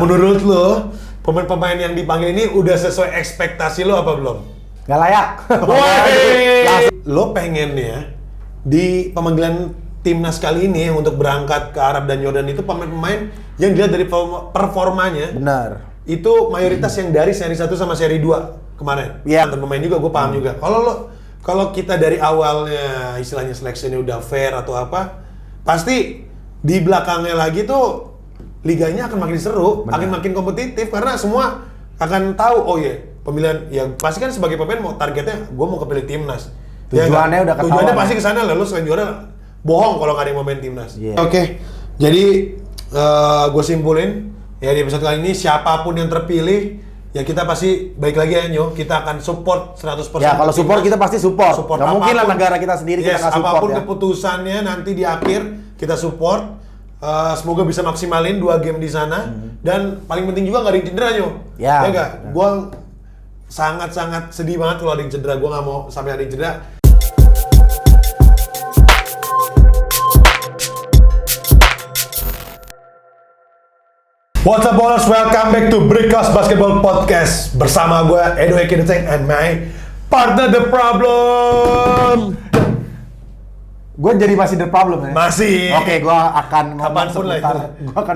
Menurut lo, pemain-pemain yang dipanggil ini udah sesuai ekspektasi lo apa belum? Nggak layak. Lo pengen ya, di pemanggilan timnas kali ini untuk berangkat ke Arab dan Jordan itu pemain-pemain yang dilihat dari performanya. Benar. Itu mayoritas yang dari seri 1 sama seri 2 kemarin. Iya. Mantan pemain juga, gue paham juga. Kalau kita dari awalnya istilahnya seleksinya udah fair atau apa, pasti di belakangnya lagi tuh liganya akan makin seru, akan makin kompetitif karena semua akan tahu pemilihan ya pasti kan sebagai pemain mau targetnya gue mau kepilih timnas. Tujuannya udah ketahuan. Tujuannya pasti ke sana lalu selain juara bohong kalau nggak ada yang mau main timnas. Yeah. Oke. Jadi gue simpulin ya di episode kali ini siapapun yang terpilih ya kita pasti baik lagi ya Nyo, kita akan support 100%. Ya kalau support kita pasti support. Nggak mungkin lah negara kita sendiri kita nggak support apapun ya. Keputusannya nanti di akhir kita support. Semoga bisa maksimalin 2 game di sana dan paling penting juga nggak ada yang cedera Nyo. Ya nggak? Gue sangat-sangat sedih banget kalau ada yang cedera. Gue nggak mau sampai ada yang cedera. What's up ballers, welcome back to Breakhouse Basketball Podcast. Bersama gue Edo Ekideteng and my partner The Problem. Gue jadi masih the problem ya? Masih. Oke, gue akan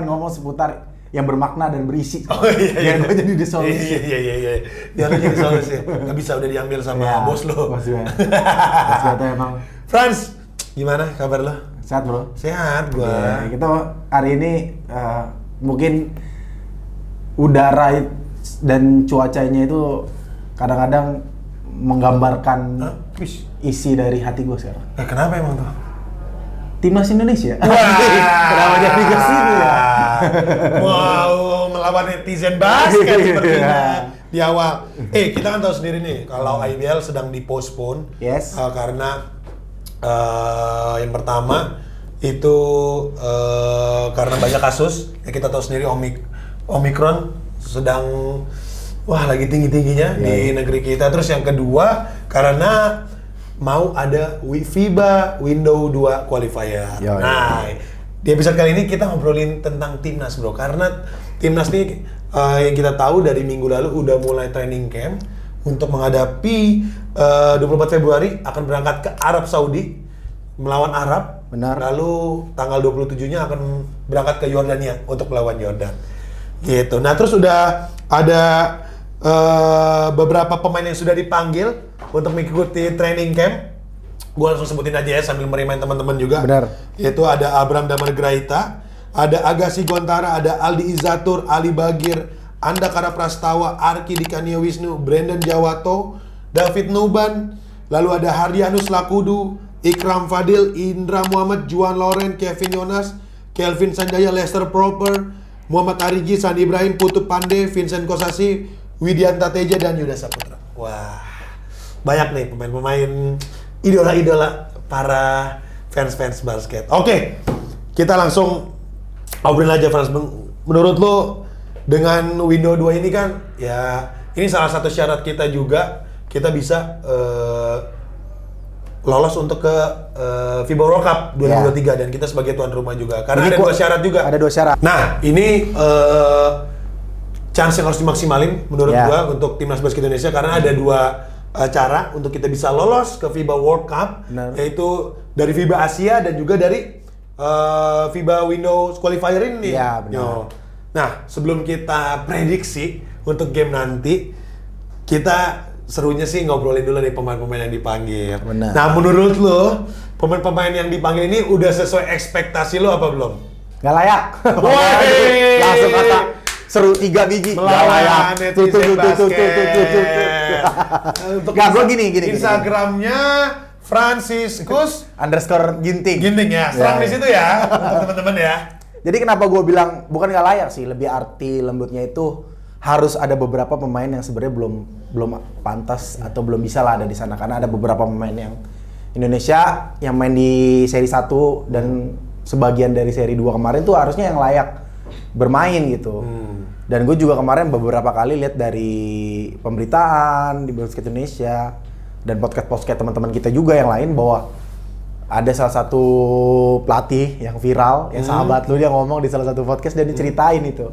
ngomong lah seputar yang bermakna dan berisi. Oh iya. Biar gue jadi the solution. Iya. Biar lo jadi solusi. Gak bisa udah diambil sama bos lo. Bos gue. Bos gue tuh emang. Franz, gimana kabar lo? Sehat bro? Sehat gue. Ya, kita hari ini mungkin udara dan cuacanya itu kadang-kadang menggambarkan isi dari hati gue sekarang. Kenapa emang tuh? Timnas Indonesia. Kenapa jadi ke sini ya? Wow, melawan netizen basket sepertinya di awal. Kita kan tahu sendiri nih kalau IBL sedang dipostpone. Yes. Karena yang pertama itu karena banyak kasus. Ya kita tahu sendiri Omicron sedang lagi tinggi-tingginya di negeri kita. Terus yang kedua karena mau ada FIBA Window 2 Qualifier. Nah, di episode kali ini kita ngobrolin tentang timnas bro. Karena timnas ini yang kita tahu dari minggu lalu udah mulai training camp untuk menghadapi 24 Februari akan berangkat ke Arab Saudi melawan Arab. Benar. Lalu tanggal 27-nya akan berangkat ke Yordania untuk melawan Jordan. Gitu. Nah, terus udah ada beberapa pemain yang sudah dipanggil untuk mengikuti training camp. Gue langsung sebutin aja ya sambil merimain teman-teman juga. Benar. Yaitu ada Abram Damar Graita, ada Agassi Gontara, ada Aldi Izatur, Ali Bagir, Andakara Prastawa, Arki Dikania Wisnu, Brandon Jawato, David Nuban, lalu ada Hardianus Lakudu, Ikram Fadil, Indra Muhammad, Juan Loren, Kevin Yonas, Kelvin Sanjaya, Lester Proper, Muhammad Arigi, Sandi Ibrahim, Putu Pande, Vincent Kosasi, Widianta Teja, dan Yuda Saputra. Wah, banyak nih pemain-pemain idola-idola para fans-fans basket. Oke, kita langsung obrolin aja Franz. Menurut lo dengan Window 2 ini kan ya ini salah satu syarat kita juga kita bisa lolos untuk ke FIBA World Cup 2023 dan kita sebagai tuan rumah juga. Karena ada 2 syarat juga. Ada 2 syarat. Nah, ini chance yang harus dimaksimalin menurut gua untuk timnas basket Indonesia karena ada 2 cara untuk kita bisa lolos ke FIBA World Cup. Benar. Yaitu dari FIBA Asia dan juga dari FIBA Windows Qualifier ini. Iya, benar. Nah, sebelum kita prediksi untuk game nanti, kita serunya sih ngobrolin dulu nih pemain-pemain yang dipanggil. Benar. Nah, menurut lo pemain-pemain yang dipanggil ini udah sesuai ekspektasi lo apa belum? Nggak layak. Langsung kata seru 3 biji. Melawan netizen basket. Nggak, gue gini. Instagramnya Franciscus _Ginting. Ginting ya, serang di situ ya untuk teman-teman ya. Jadi kenapa gue bilang bukan nggak layak sih, lebih arti lembutnya itu harus ada beberapa pemain yang sebenarnya belum pantas atau belum bisa lah ada di sana karena ada beberapa pemain yang Indonesia yang main di seri 1 dan sebagian dari seri 2 kemarin tuh harusnya yang layak bermain gitu. Dan gue juga kemarin beberapa kali lihat dari pemberitaan di basket Indonesia dan podcast teman-teman kita juga yang lain bahwa ada salah satu pelatih yang viral, yang sahabat lu dia ngomong di salah satu podcast dan diceritain itu.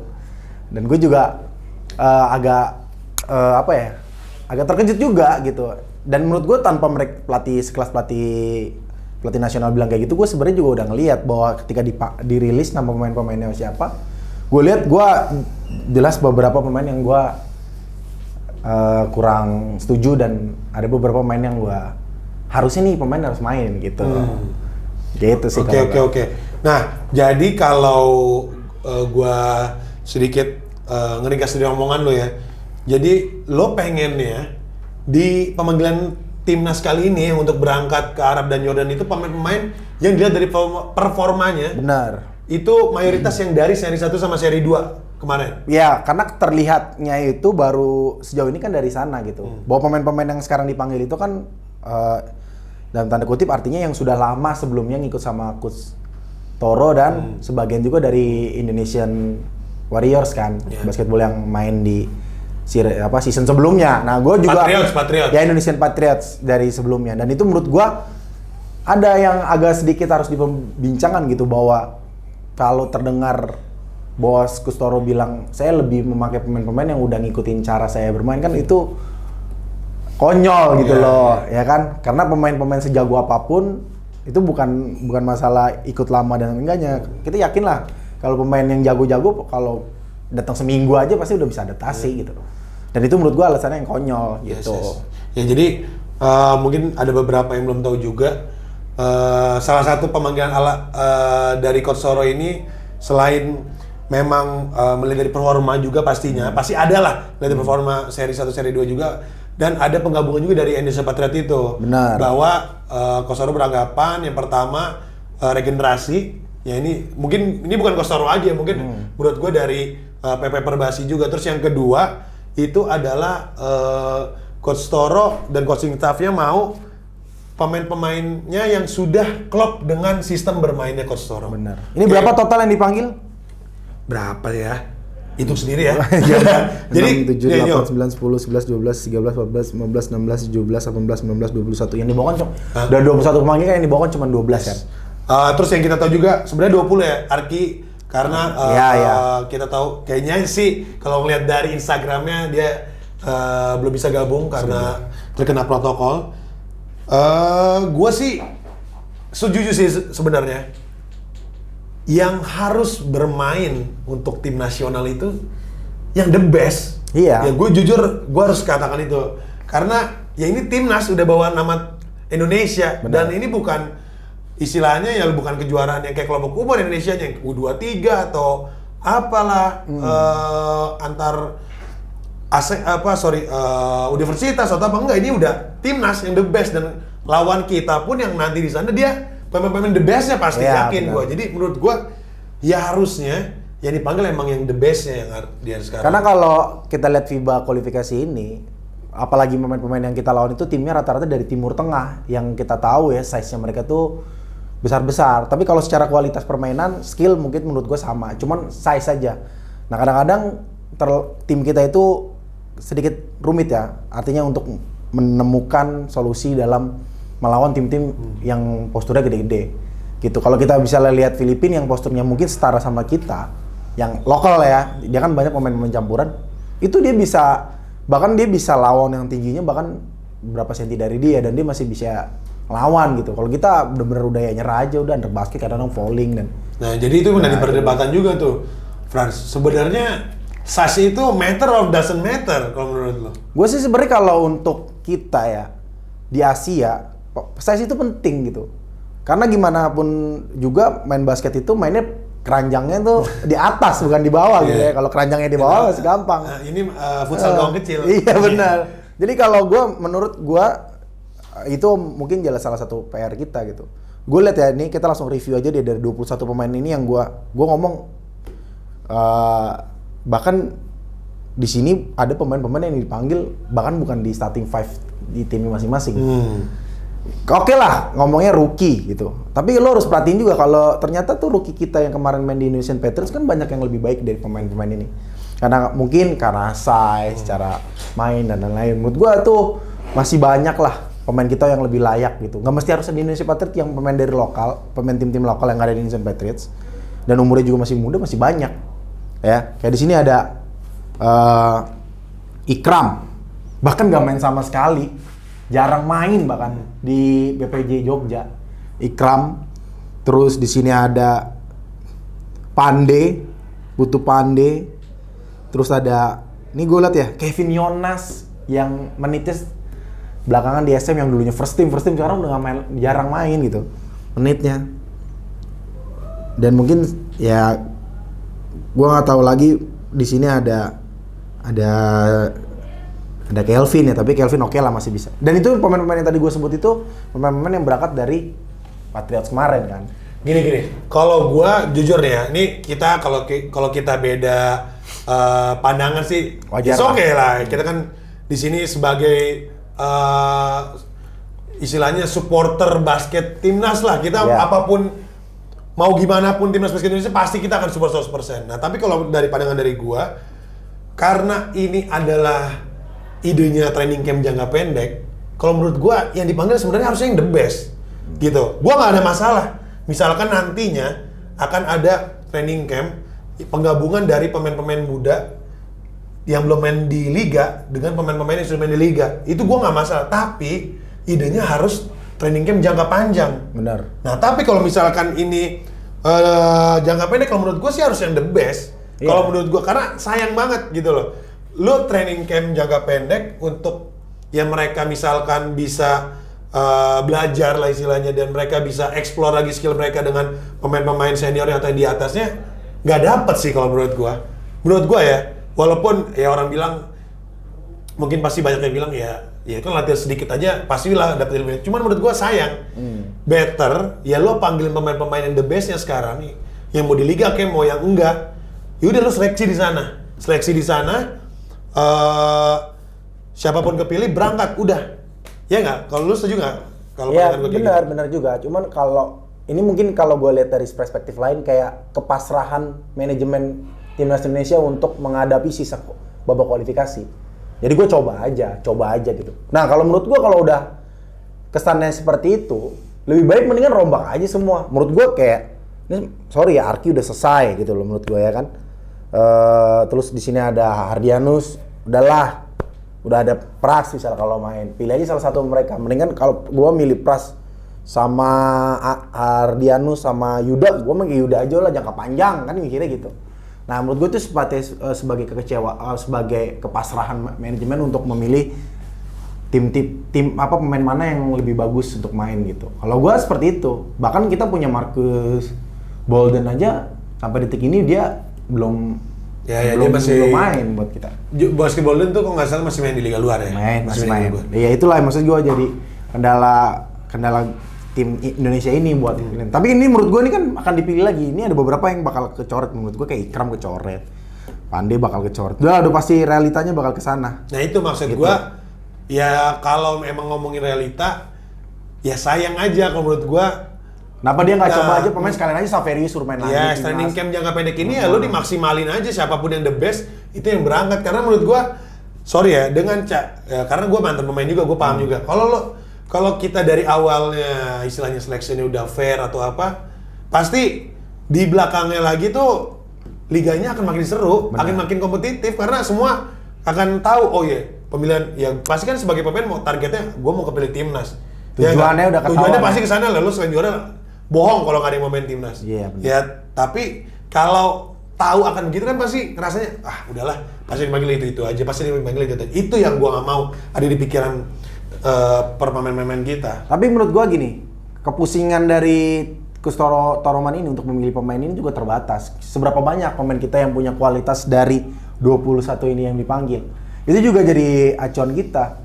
Dan gue juga agak terkejut juga gitu. Dan menurut gue tanpa mereka sekelas pelatih nasional bilang kayak gitu, gue sebenarnya juga udah ngelihat bahwa ketika dirilis nama pemain-pemainnya siapa, gue lihat gue jelas beberapa pemain yang gue kurang setuju dan ada beberapa pemain yang gue harusnya nih pemain harus main gitu. Gitu sih. Oke. Nah, jadi kalau gue sedikit ngeringkas dari omongan lo ya. Jadi lo pengen ya di pemanggilan timnas kali ini yang untuk berangkat ke Arab dan Yordan itu pemain-pemain yang dilihat dari performanya. Benar. Itu mayoritas yang dari seri 1 sama seri 2 kemarin. Ya, karena terlihatnya itu baru sejauh ini kan dari sana gitu. Bahwa pemain-pemain yang sekarang dipanggil itu kan dalam tanda kutip artinya yang sudah lama sebelumnya ngikut sama Coach Toro dan sebagian juga dari Indonesian Warriors kan, basketball yang main di season sebelumnya. Nah, gue juga Patriots. Ya, Indonesian Patriots dari sebelumnya. Dan itu menurut gue ada yang agak sedikit harus diperbincangkan gitu, bahwa kalau terdengar bahwa Kustoro bilang saya lebih memakai pemain-pemain yang udah ngikutin cara saya bermain, kan itu konyol gitu loh, ya kan? Karena pemain-pemain sejago apapun itu bukan masalah ikut lama dan enggaknya. Kita yakin lah kalau pemain yang jago-jago kalau datang seminggu aja pasti udah bisa adaptasi gitu. Dan itu menurut gua alasannya yang konyol gitu. Ya jadi mungkin ada beberapa yang belum tahu juga. Salah satu pemanggilan dari Coach Toro ini selain memang melihat dari performa juga pastinya, pasti ada lah dari performa seri 1, seri 2 juga. Dan ada penggabungan juga dari Indonesia Patriot itu. Benar. Bahwa Coach Toro beranggapan yang pertama regenerasi. Ya ini bukan Coach Toro aja, mungkin menurut gue dari PP Perbasi juga. Terus yang kedua itu adalah Coach Toro dan coaching staff-nya mau pemain-pemainnya yang sudah klop dengan sistem bermainnya Coach Toro. Benar. Ini berapa total yang dipanggil? Berapa ya? Hitung sendiri ya. Jadi 6, 7, 8, 9, 10, 11, 12, 13, 14, 15, 16, 17, 18, 19, 20, 21. Yang dibawa kan dari 21 pemain kan yang dibawa cuma 12 kan. Terus yang kita tahu juga sebenarnya 20 ya Arki, karena kita tahu kayaknya sih kalau ngeliat dari Instagramnya dia belum bisa gabung karena terkena protokol. Gue sih setuju sih sebenarnya. Yang harus bermain untuk tim nasional itu yang the best. Iya. Ya gue jujur, gue harus katakan itu. Karena ya ini timnas udah bawa nama Indonesia. Benar. Dan ini bukan istilahnya ya bukan kejuaraan yang kayak kelompok umur Indonesia yang U23 atau apalah antar universitas atau apa, enggak, ini udah timnas yang the best dan lawan kita pun yang nanti di sana dia pemain-pemain the best-nya pasti, yakin gue. Jadi menurut gue ya harusnya yang dipanggil emang yang the best-nya yang dia sekarang. Karena kalau kita lihat FIBA kualifikasi ini, apalagi pemain-pemain yang kita lawan itu timnya rata-rata dari Timur Tengah, yang kita tahu ya size-nya mereka tuh besar-besar. Tapi kalau secara kualitas permainan, skill mungkin menurut gue sama, cuman size saja. Nah kadang-kadang tim kita itu sedikit rumit ya, artinya untuk menemukan solusi dalam melawan tim-tim yang posturnya gede-gede gitu. Kalau kita bisa lihat Filipina yang posturnya mungkin setara sama kita, yang lokal ya, dia kan banyak pemain-pemain campuran, itu dia bisa lawan yang tingginya bahkan berapa senti dari dia dan dia masih bisa lawan gitu. Kalau kita bener-bener udah ya nyerah aja, udah under basket, kadang-kadang falling dan. Nah jadi itu menjadi perdebatan juga tuh, Frans. Sebenarnya size itu matter or doesn't matter kalau menurut lo? Gue sih sebenarnya kalau untuk kita ya di Asia, size itu penting gitu. Karena gimana pun juga main basket itu mainnya keranjangnya tuh di atas bukan di bawah gitu ya. Kalau keranjangnya di bawah masih gampang. Ini futsal gawang kecil. Iya benar. Jadi kalau menurut gue itu mungkin jelas salah satu PR kita gitu. Gue lihat ya, ini kita langsung review aja deh dari 21 pemain ini yang gue ngomong bahkan di sini ada pemain-pemain yang dipanggil bahkan bukan di starting five di timnya masing-masing. Oke lah, ngomongnya rookie gitu. Tapi lo harus perhatiin juga kalau ternyata tuh rookie kita yang kemarin main di Indonesian Patriots kan banyak yang lebih baik dari pemain-pemain ini. Karena mungkin karena size, cara main dan lain-lain. Menurut gua tuh masih banyak lah pemain kita yang lebih layak gitu. Nggak mesti harus di Indonesia Patriots yang pemain dari lokal, pemain tim-tim lokal yang ada di Indonesian Patriots. Dan umurnya juga masih muda, masih banyak. Ya, kayak di sini ada Ikram bahkan nggak main sama sekali, jarang main bahkan di BPJ Jogja. Ikram, terus di sini ada butuh Pande, terus ada ini gue liat ya Kevin Yonas yang menitnya belakangan di SM yang dulunya first team sekarang udah nggak main, jarang main gitu menitnya. Dan mungkin ya gue nggak tahu lagi di sini ada Kelvin ya, tapi Kelvin oke lah masih bisa. Dan itu pemain-pemain yang tadi gue sebut itu pemain-pemain yang berangkat dari Patriots kemarin kan. Gini, kalau gue jujur nih ya, ini kita kalau kita beda pandangan sih, Wajar oke lah. Kita kan di sini sebagai istilahnya supporter basket timnas lah. Kita apapun mau gimana pun timnas basket Indonesia pasti kita akan support 100%. Nah, tapi kalau dari pandangan dari gue, karena ini adalah idenya training camp jangka pendek, kalau menurut gua yang dipanggil sebenarnya harusnya yang the best gitu. Gua nggak ada masalah misalkan nantinya akan ada training camp penggabungan dari pemain-pemain muda yang belum main di liga dengan pemain-pemain yang sudah main di liga, itu gua nggak masalah, tapi idenya harus training camp jangka panjang. Benar. Nah, tapi kalau misalkan ini jangka pendek, kalau menurut gua sih harus yang the best. Kalau menurut gua, karena sayang banget gitu loh. Lu training camp jangka pendek untuk yang mereka misalkan bisa belajar lah istilahnya, dan mereka bisa explore lagi skill mereka dengan pemain-pemain senior yang di atasnya, nggak dapet sih kalau menurut gua. Menurut gua ya, walaupun ya orang bilang, mungkin pasti banyak yang bilang ya kan latihan sedikit aja pastilah dapet ilmu. Cuman menurut gua sayang, better ya lo panggilin pemain-pemain yang the bestnya sekarang, yang mau di liga kayak mau yang enggak, yaudah lo seleksi di sana. Siapapun kepilih berangkat udah, ya nggak? Kalau lu setuju nggak? Kalau ya benar juga. Cuman kalau ini mungkin kalau gue lihat dari perspektif lain, kayak kepasrahan manajemen timnas Indonesia untuk menghadapi sisa babak kualifikasi. Jadi gue coba aja gitu. Nah kalau menurut gue kalau udah kesannya seperti itu, lebih baik mendingan rombak aja semua. Menurut gue kayak, ini sorry ya, Arki udah selesai gitu loh menurut gue ya kan. Terus di sini ada Hardianus, udah ada Pras misalnya kalau main, pilih aja salah satu mereka. Mendingan kalau gue milih Pras sama Hardianus sama Yuda, gue milih Yuda aja lah jangka panjang kan mikirnya gitu. Nah menurut gue itu sebagai kekecewaan, sebagai kepasrahan manajemen untuk memilih tim apa pemain mana yang lebih bagus untuk main gitu. Kalau gue seperti itu. Bahkan kita punya Marcus Bolden aja sampai detik ini dia belum dia masih belum main buat kita. Basketball itu kok nggak salah masih main di liga luar ya? Masih main. Iya itulah maksud gue, jadi kendala tim Indonesia ini buat ini. Tapi ini menurut gue ini kan akan dipilih lagi. Ini ada beberapa yang bakal kecoret menurut gue, kayak Ikram kecoret, Pande bakal kecoret. Udah pasti realitanya bakal kesana. Nah itu maksud gitu. Gue, ya kalau emang ngomongin realita, ya sayang aja kalau menurut gue. Kenapa dia nggak coba aja pemain sekalian aja Saverius suruh main lagi? Ya, training camp jangka pendek ini ya lu dimaksimalin aja, siapapun yang the best itu yang berangkat. Karena menurut gua, sorry ya, karena gua mantan pemain juga, gua paham juga. Kalau kita dari awalnya istilahnya seleksinya udah fair atau apa, pasti di belakangnya lagi tuh liganya akan makin seru, akan makin kompetitif, karena semua akan tahu, oh iya, pemilihan ya pasti kan sebagai pemain mau targetnya gua mau kepilih timnas. Tujuannya udah ketahuan. Tujuannya pasti ke sana lah, lu selain juara bohong kalau nggak ada yang mau main timnas. Ya, tapi kalau tahu akan begitu kan pasti rasanya udahlah, pasti dipanggil itu aja, pasti dipanggil itu. Itu yang gua nggak mau ada di pikiran pemain-pemain kita. Tapi menurut gua gini, kepusingan dari Kustoro Toroman ini untuk memilih pemain ini juga terbatas. Seberapa banyak pemain kita yang punya kualitas dari 21 ini yang dipanggil? Itu juga jadi acuan kita.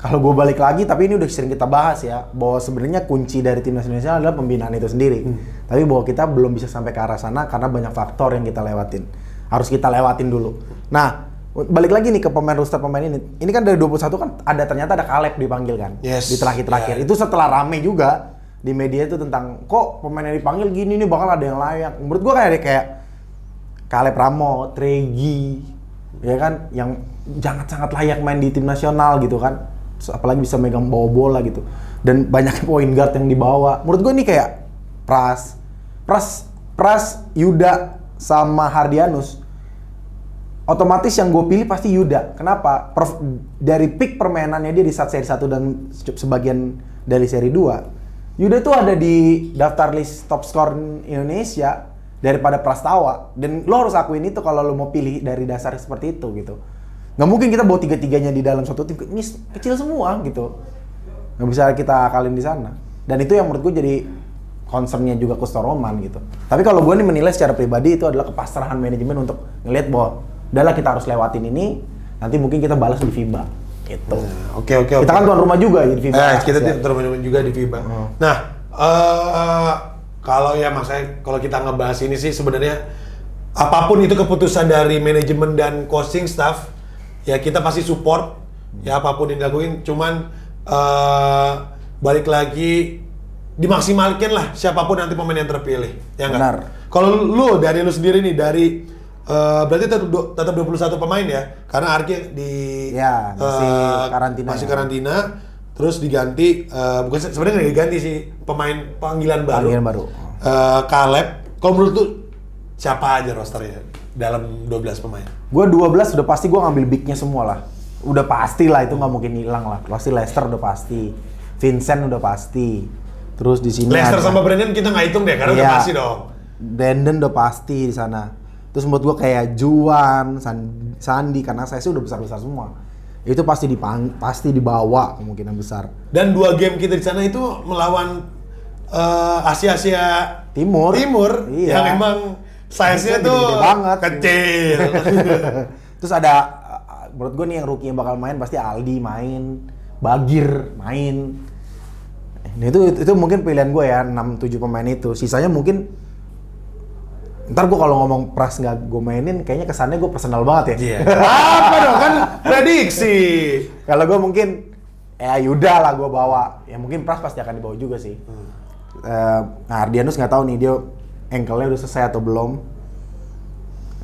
Kalau gue balik lagi, tapi ini udah sering kita bahas ya, bahwa sebenarnya kunci dari timnas Indonesia adalah pembinaan itu sendiri. Tapi bahwa kita belum bisa sampai ke arah sana karena banyak faktor yang kita lewatin. Harus kita lewatin dulu. Nah, balik lagi nih ke roster pemain ini. Ini kan dari 21 kan ternyata ada Caleb dipanggil kan. Yes. Di terakhir-terakhir. Itu setelah rame juga di media itu tentang kok pemain yang dipanggil gini nih bakal ada yang layak. Menurut gue kayak Caleb Ramo, Tregi, ya kan, yang sangat layak main di tim nasional gitu kan. Apalagi bisa megang bawa bola gitu, dan banyak point guard yang dibawa. Menurut gue ini kayak Pras, Yuda sama Hardianus otomatis yang gue pilih pasti Yuda. Kenapa? Dari peak permainannya dia di saat seri 1 dan sebagian dari seri 2, Yuda tuh ada di daftar list top skor Indonesia daripada Prastawa. Dan lo harus akuin itu kalau lo mau pilih dari dasar seperti itu gitu. Nggak mungkin kita bawa tiga-tiganya di dalam suatu tim, ini kecil semua gitu. Nggak bisa kita akalin di sana. Dan itu yang menurut gue jadi concernnya juga Kustoroman gitu. Tapi kalau gue nih menilai secara pribadi itu adalah kepasrahan manajemen untuk ngelihat bahwa udahlah kita harus lewatin ini, nanti mungkin kita balas di FIBA gitu. Oke. Kita kan tuan rumah juga di FIBA. Kita tuan rumah juga di FIBA. Nah, kalau kita ngebahas ini sih sebenarnya apapun itu keputusan dari manajemen dan coaching staff, ya kita pasti support ya apapun yang dilakuin. Cuman balik lagi dimaksimalkan lah siapapun nanti pemain yang terpilih. Ya nggak? Benar. Kalau lu sendiri nih dari berarti tetap 21 pemain ya, karena Arki masih karantina, terus diganti bukan sebenarnya nggak diganti sih, pemain panggilan baru. Caleb, kalau menurut lu siapa aja rosternya dalam 12 pemain? Gue 12 udah pasti gue ngambil bignya semua lah, udah pasti lah, itu nggak mungkin hilang lah. Pasti Lester udah pasti, Vincent udah pasti, terus di sini Lester sama Brandon kita nggak hitung deh karena udah pasti dong. Brandon udah pasti di sana. Terus menurut gue kayak Juan, Sandi, karena saya sih udah besar-besar semua. Itu pasti dibawa kemungkinan besar. Dan 2 game kita di sana itu melawan Asia Timur yang emang size-nya tuh gede banget, kecil. Terus ada menurut gue nih yang rookie yang bakal main pasti Aldi main, Bagir main. Nah, itu mungkin pilihan gue ya, 6-7 pemain itu. Sisanya mungkin ntar gue kalau ngomong Pras nggak gue mainin, kayaknya kesannya gue personal banget ya. Iya. Apa dong, kan prediksi. Kalau gue mungkin Yuda lah gue bawa. Ya mungkin Pras pasti akan dibawa juga sih. Nah, Ardianus nggak tahu nih dia ankle-nya udah selesai atau belum.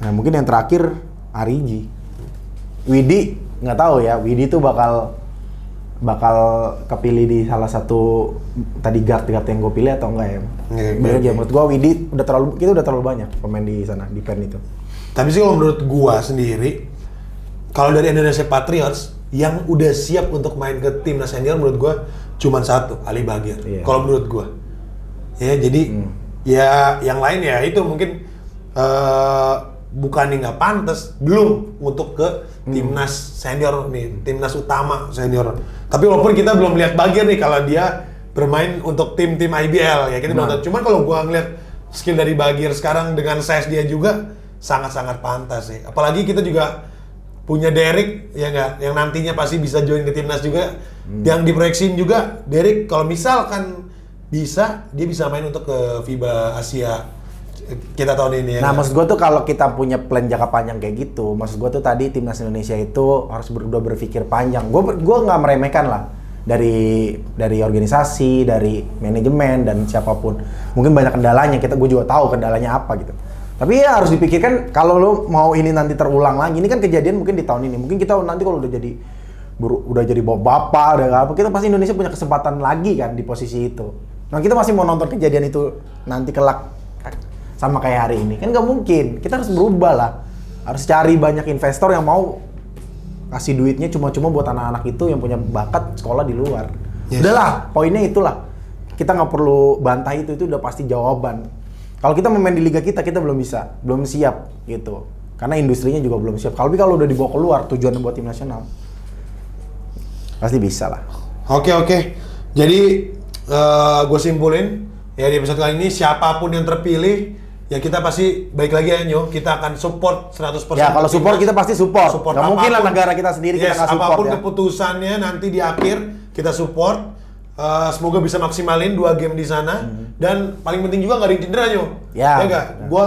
Nah, mungkin yang terakhir Arigi. Widi nggak tahu ya. Widi tuh bakal kepilih di salah satu tadi guard yang gue pilih atau enggak ya? Aja menurut gue Widi kita udah terlalu banyak pemain di sana di PEN itu. Tapi sih kalau menurut gue sendiri, kalau dari Indonesia Patriots yang udah siap untuk main ke timnas senior menurut gue cuma satu, Ali Bagir. Yeah. Kalau menurut gue, ya jadi ya yang lain ya itu mungkin bukannya nggak pantas, belum untuk ke timnas senior nih, timnas utama senior. Tapi walaupun kita belum lihat Bagir nih kalau dia bermain untuk tim-tim IBL ya kita belum tahu. Cuman kalau gua ngeliat skill dari Bagir sekarang dengan size dia juga sangat-sangat pantas sih. Apalagi kita juga punya Derek ya nggak, yang nantinya pasti bisa join ke timnas juga. Yang diproyeksiin juga Derek kalau misalkan dia bisa main untuk ke FIBA Asia kita tahun ini ya. Nah, maksud gue tuh kalau kita punya plan jangka panjang kayak gitu, maksud gue tuh tadi timnas Indonesia itu harus udah berpikir panjang. Gue nggak meremehkan lah dari organisasi, dari manajemen dan siapapun. Mungkin banyak kendalanya, gue juga tahu kendalanya apa gitu. Tapi ya harus dipikirkan kalau lo mau ini nanti terulang lagi. Ini kan kejadian mungkin di tahun ini. Mungkin kita nanti kalau udah jadi bapak udah apa, kita pasti Indonesia punya kesempatan lagi kan di posisi itu. Nah, kita masih mau nonton kejadian itu nanti kelak sama kayak hari ini, kan nggak mungkin. Kita harus berubah lah, harus cari banyak investor yang mau kasih duitnya cuma-cuma buat anak-anak itu yang punya bakat sekolah di luar. Yes. Udahlah, poinnya itulah. Kita nggak perlu bantah itu udah pasti jawaban. Kalau kita main di liga kita belum siap gitu. Karena industrinya juga belum siap. Kalau udah dibawa keluar tujuan buat tim nasional, pasti bisa lah. Oke. Jadi gue simpulin ya di episode kali ini siapapun yang terpilih ya kita pasti baik lagi ya Nyo, kita akan support 100%. Ya kalau support kita pasti support. Gak mungkin lah negara kita sendiri kita nggak support apapun ya. Keputusannya nanti di akhir kita support. Semoga bisa maksimalin 2 game di sana dan paling penting juga nggak ada yang cedera Nyo. Ya nggak? Gue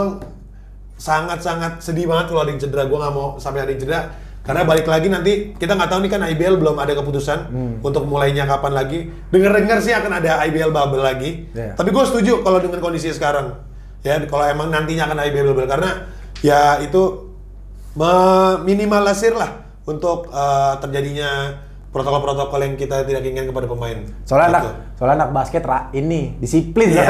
sangat sedih banget kalau ada yang cedera. Gue nggak mau sampai ada yang cedera. Karena balik lagi nanti kita nggak tahu nih kan IBL belum ada keputusan untuk mulainya kapan lagi. Dengar sih akan ada IBL bubble lagi. Yeah. Tapi gue setuju kalau dengan kondisi sekarang. Ya, kalau emang nantinya akan IBL bubble karena ya itu meminimalisir lah untuk terjadinya protokol-protokol yang kita tidak inginkan kepada pemain. Soalnya Gitu. anak basket ini disiplin ya.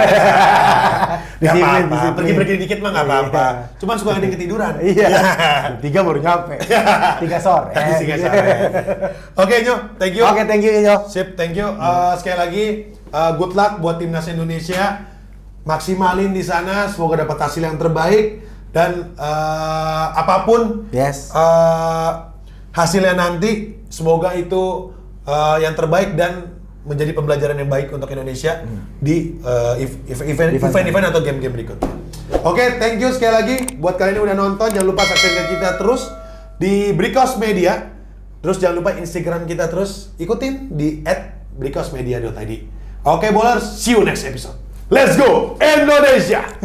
Gak apa-apa, pergi-pergi dikit mah gak apa-apa. Iya. Cuman suka ada yang ketiduran. Iya. 3 baru nyampe. 3 sore. Tiga sore. Oke, Nyo, thank you. Oke, thank you Nyo. Sip, thank you. Sekali lagi, good luck buat timnas Indonesia. Maksimalin di sana, semoga dapat hasil yang terbaik dan apapun Yes. hasilnya nanti, semoga itu yang terbaik dan menjadi pembelajaran yang baik untuk Indonesia di event-event atau game-game berikutnya. Oke, thank you sekali lagi buat kalian yang udah nonton. Jangan lupa saksikan kita terus di Brikos Media. Terus jangan lupa Instagram kita terus ikutin di @brikosmedia.id. Oke, bowlers, see you next episode. Let's go Indonesia!